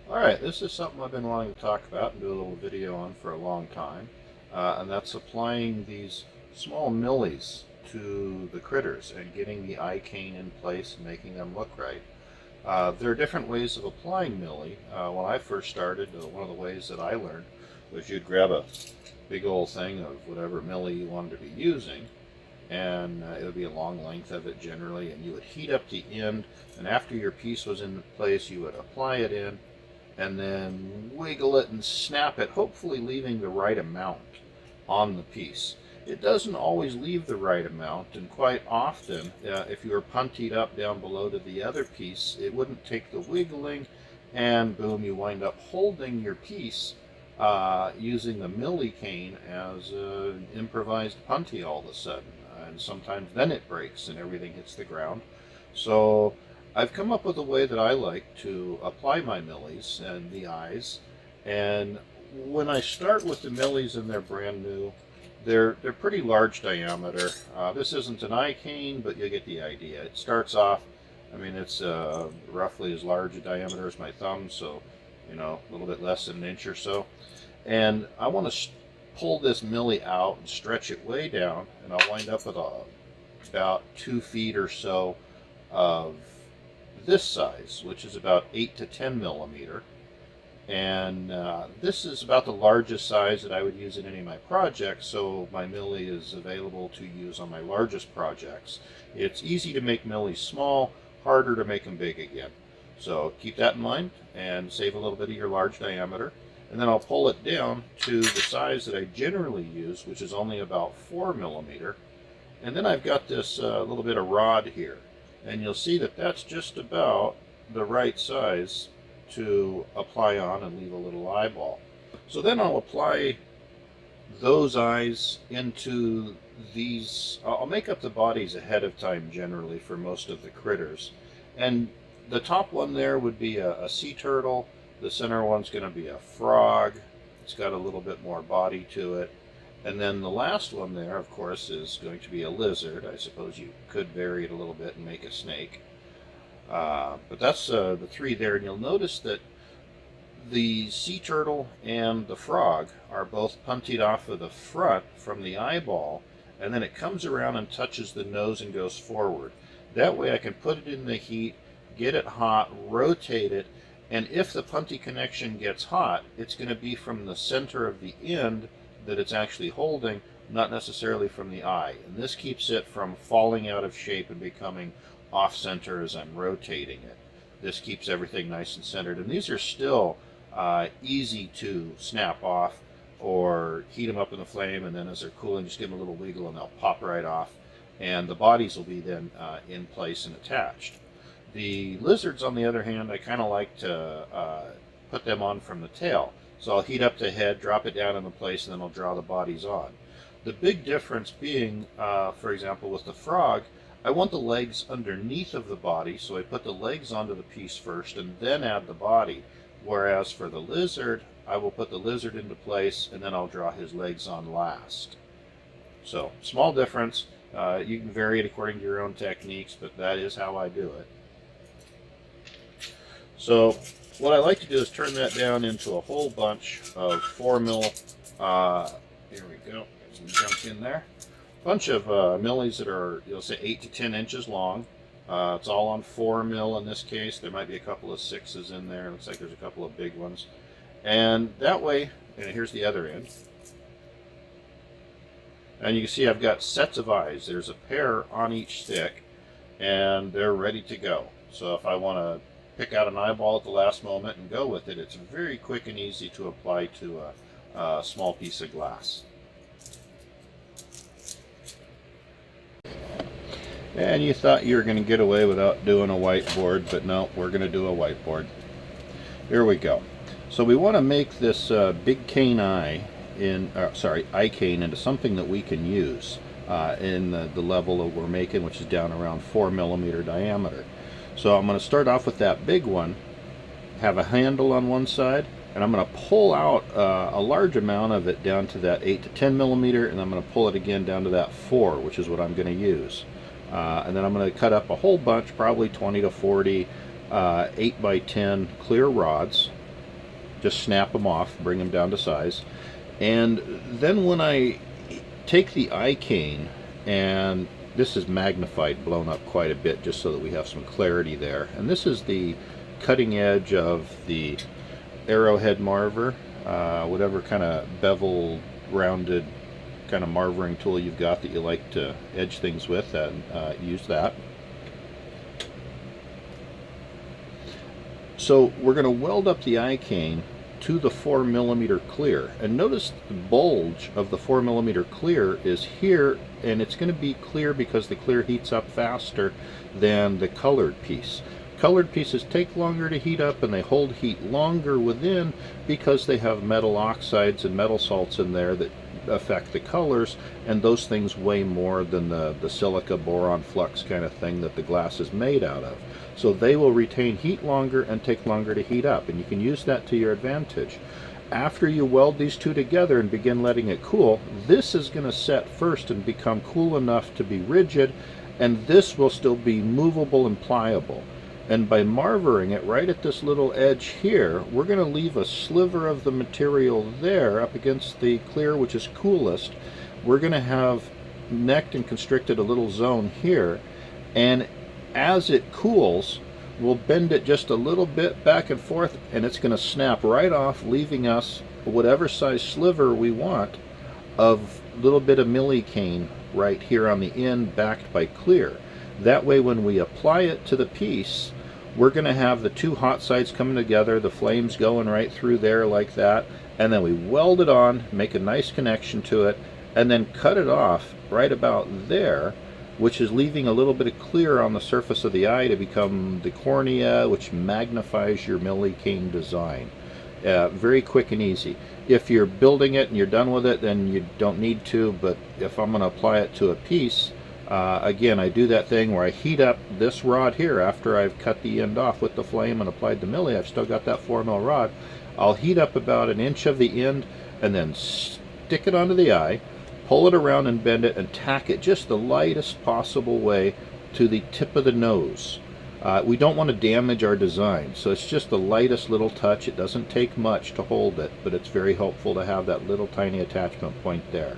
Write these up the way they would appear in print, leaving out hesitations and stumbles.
Alright, this is something I've been wanting to talk about and do a little video on for a long time, and that's applying these small millies to the critters and getting the eye cane in place and making them look right. There are different ways of applying millie. When I first started, one of the ways that I learned was you'd grab a big old thing of whatever millie you wanted to be using, and it would be a long length of it generally, and you would heat up the end, and after your piece was in place you would apply it in and then wiggle it and snap it, hopefully leaving the right amount on the piece. It doesn't always leave the right amount, and quite often, if you were puntied up down below to the other piece, it wouldn't take the wiggling, and boom, you wind up holding your piece using the millie cane as an improvised punty all of a sudden. And sometimes then it breaks and everything hits the ground. So I've come up with a way that I like to apply my millies and the eyes. And when I start with the millies and they're brand new, they're pretty large diameter. This isn't an eye cane, but you get the idea. It starts off, I mean, it's roughly as large a diameter as my thumb, so, you know, a little bit less than an inch or so. And I want to pull this millie out and stretch it way down, and I'll wind up with about 2 feet or so of this size, which is about 8 to 10 millimeter. And this is about the largest size that I would use in any of my projects, so my millie is available to use on my largest projects. It's easy to make millies small, harder to make them big again. So keep that in mind and save a little bit of your large diameter. And then I'll pull it down to the size that I generally use, which is only about 4 millimeter. And then I've got this little bit of rod here. And you'll see that that's just about the right size to apply on and leave a little eyeball. So then I'll apply those eyes into these. I'll make up the bodies ahead of time generally for most of the critters. And the top one there would be a sea turtle. The center one's going to be a frog. It's got a little bit more body to it. And then the last one there, of course, is going to be a lizard. I suppose you could vary it a little bit and make a snake. But that's the 3 there. And you'll notice that the sea turtle and the frog are both puntied off of the front from the eyeball, and then it comes around and touches the nose and goes forward. That way I can put it in the heat, get it hot, rotate it, and if the punty connection gets hot, it's going to be from the center of the end that it's actually holding, not necessarily from the eye. And this keeps it from falling out of shape and becoming off-center as I'm rotating it. This keeps everything nice and centered. And these are still easy to snap off or heat them up in the flame, and then as they're cooling, just give them a little wiggle and they'll pop right off. And the bodies will be then in place and attached. The lizards, on the other hand, I kind of like to put them on from the tail. So I'll heat up the head, drop it down in the place, and then I'll draw the bodies on. The big difference being, for example, with the frog, I want the legs underneath of the body, so I put the legs onto the piece first and then add the body. Whereas for the lizard, I will put the lizard into place and then I'll draw his legs on last. So, small difference. You can vary it according to your own techniques, but that is how I do it. So what I like to do is turn that down into a whole bunch of 4 mil. Here we go. Get some junk in there. Bunch of millies that are, you'll say, 8 to 10 inches long. It's all on 4 mil in this case. There might be a couple of 6s in there. Looks like there's a couple of big ones. And that way, and here's the other end. And you can see I've got sets of eyes. There's a pair on each stick, and they're ready to go. So if I want to pick out an eyeball at the last moment and go with it, it's very quick and easy to apply to a small piece of glass. And you thought you were going to get away without doing a whiteboard, but no, we're going to do a whiteboard. Here we go. So we want to make this big cane eye eye cane into something that we can use in the level that we're making, which is down around 4 millimeter diameter. So I'm going to start off with that big one, have a handle on one side, and I'm going to pull out a large amount of it down to that 8 to 10 millimeter, and I'm going to pull it again down to that 4, which is what I'm going to use. And then I'm going to cut up a whole bunch, probably 20 to 40 8 by 10 clear rods, just snap them off, bring them down to size. And then when I take the eye cane, and this is magnified, blown up quite a bit just so that we have some clarity there. And this is the cutting edge of the arrowhead marver, whatever kind of bevel rounded kind of marvering tool you've got that you like to edge things with, and use that. So we're going to weld up the eye cane to the 4mm clear, and notice the bulge of the 4mm clear is here, and it's going to be clear because the clear heats up faster than the colored piece. Colored pieces take longer to heat up, and they hold heat longer within because they have metal oxides and metal salts in there that affect the colors, and those things weigh more than the silica boron flux kind of thing that the glass is made out of. So they will retain heat longer and take longer to heat up, and you can use that to your advantage. After you weld these two together and begin letting it cool, this is going to set first and become cool enough to be rigid, and this will still be movable and pliable. And by marvering it right at this little edge here, we're going to leave a sliver of the material there up against the clear, which is coolest. We're going to have necked and constricted a little zone here, and as it cools, we'll bend it just a little bit back and forth, and it's going to snap right off, leaving us whatever size sliver we want of little bit of milli cane right here on the end, backed by clear. That way when we apply it to the piece, we're going to have the two hot sides coming together, the flames going right through there like that, and then we weld it on, make a nice connection to it, and then cut it off right about there, which is leaving a little bit of clear on the surface of the eye to become the cornea, which magnifies your milli cane design. Very quick and easy. If you're building it and you're done with it, then you don't need to, but if I'm going to apply it to a piece, again, I do that thing where I heat up this rod here after I've cut the end off with the flame and applied the milli. I've still got that 4mm rod. I'll heat up about 1 inch of the end and then stick it onto the eye, pull it around and bend it, and tack it just the lightest possible way to the tip of the nose. We don't want to damage our design, so it's just the lightest little touch. It doesn't take much to hold it, but it's very helpful to have that little tiny attachment point there.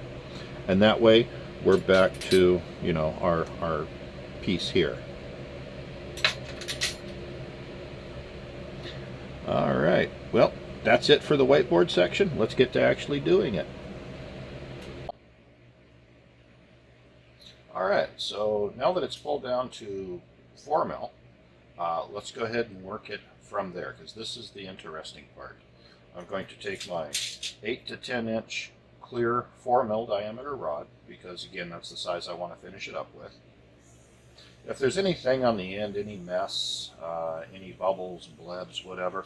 And that way we're back to, you know, our piece here. All right, well, that's it for the whiteboard section. Let's get to actually doing it. Alright, so now that it's pulled down to 4mm, let's go ahead and work it from there, because this is the interesting part. I'm going to take my 8 to 10 inch clear 4mm diameter rod, because again, that's the size I want to finish it up with. If there's anything on the end, any mess, any bubbles, blebs, whatever,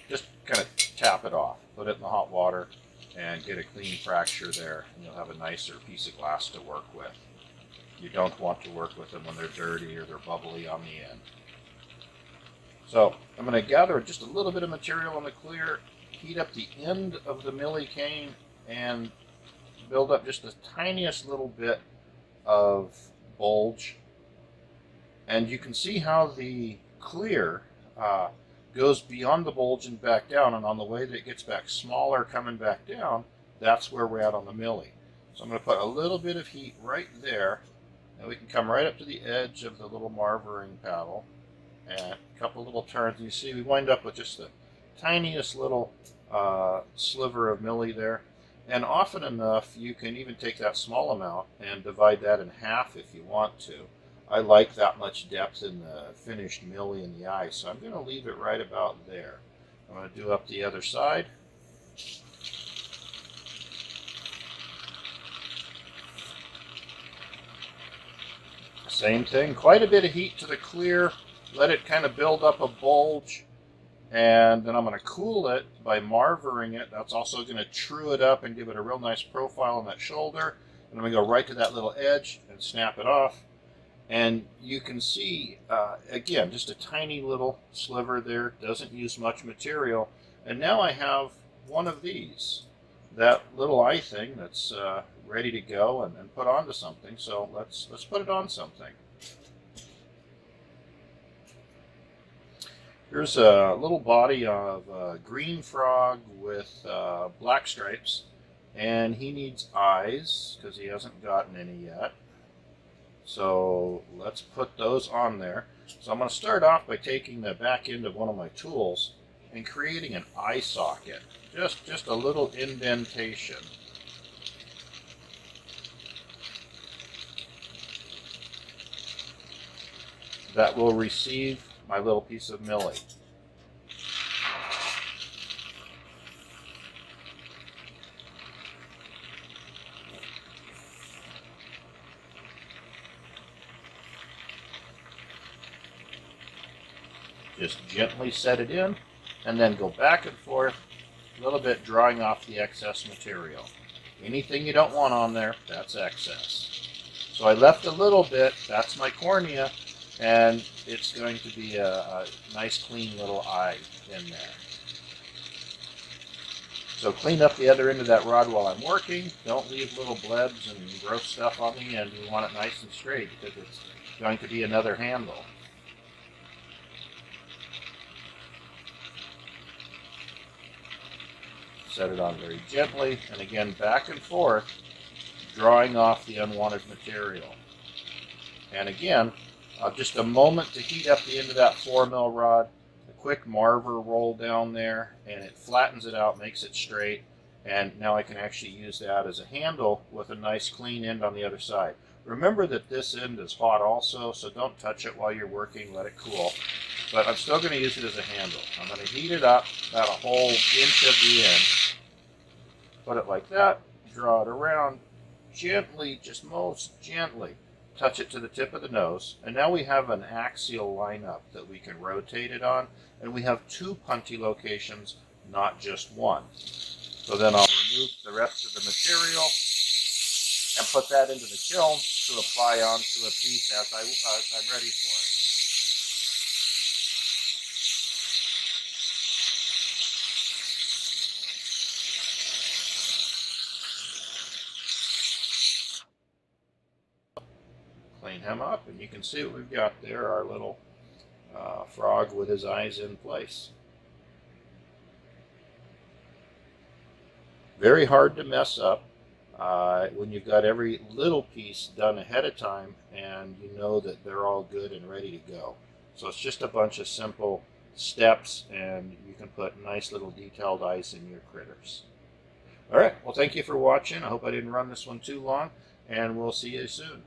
just kind of tap it off. Put it in the hot water and get a clean fracture there, and you'll have a nicer piece of glass to work with. You don't want to work with them when they're dirty or they're bubbly on the end. So I'm going to gather just a little bit of material on the clear, heat up the end of the milli cane, and build up just the tiniest little bit of bulge. And you can see how the clear goes beyond the bulge and back down, and on the way that it gets back smaller coming back down, that's where we're at on the milli. So I'm going to put a little bit of heat right there, and we can come right up to the edge of the little marvering paddle, and a couple little turns, and you see we wind up with just the tiniest little sliver of milli there. And often enough, you can even take that small amount and divide that in half if you want to. I like that much depth in the finished milli in the eye, so I'm going to leave it right about there. I'm going to do up the other side. Same thing, quite a bit of heat to the clear, let it kind of build up a bulge, and then I'm going to cool it by marvering it. That's also going to true it up and give it a real nice profile on that shoulder. And I'm going to go right to that little edge and snap it off. And you can see, again, just a tiny little sliver there, doesn't use much material. And now I have one of these, that little eye thing that's ready to go and put onto something. So let's put it on something. Here's a little body of a green frog with black stripes, and he needs eyes because he hasn't gotten any yet. So let's put those on there. So I'm going to start off by taking the back end of one of my tools and creating an eye socket, just a little indentation. That will receive my little piece of milling. Just gently set it in and then go back and forth a little bit, drawing off the excess material. Anything you don't want on there, that's excess. So I left a little bit, that's my cornea, and it's going to be a nice clean little eye in there. So clean up the other end of that rod while I'm working. Don't leave little blebs and gross stuff on the end. You want it nice and straight because it's going to be another handle. Set it on very gently, and again back and forth, drawing off the unwanted material. And again, just a moment to heat up the end of that 4mm rod, a quick marver roll down there, and it flattens it out, makes it straight, and now I can actually use that as a handle with a nice clean end on the other side. Remember that this end is hot also, so don't touch it while you're working, let it cool. But I'm still going to use it as a handle. I'm going to heat it up about a whole inch of the end. Put it like that, draw it around, gently, just most gently, touch it to the tip of the nose, and now we have an axial lineup that we can rotate it on, and we have two punty locations, not just one. So then I'll remove the rest of the material and put that into the kiln to apply onto a piece as I'm ready for it. Clean him up, and you can see what we've got there, our little frog with his eyes in place. Very hard to mess up when you've got every little piece done ahead of time and you know that they're all good and ready to go. So it's just a bunch of simple steps, and you can put nice little detailed eyes in your critters. All right, well, thank you for watching. I hope I didn't run this one too long, and we'll see you soon.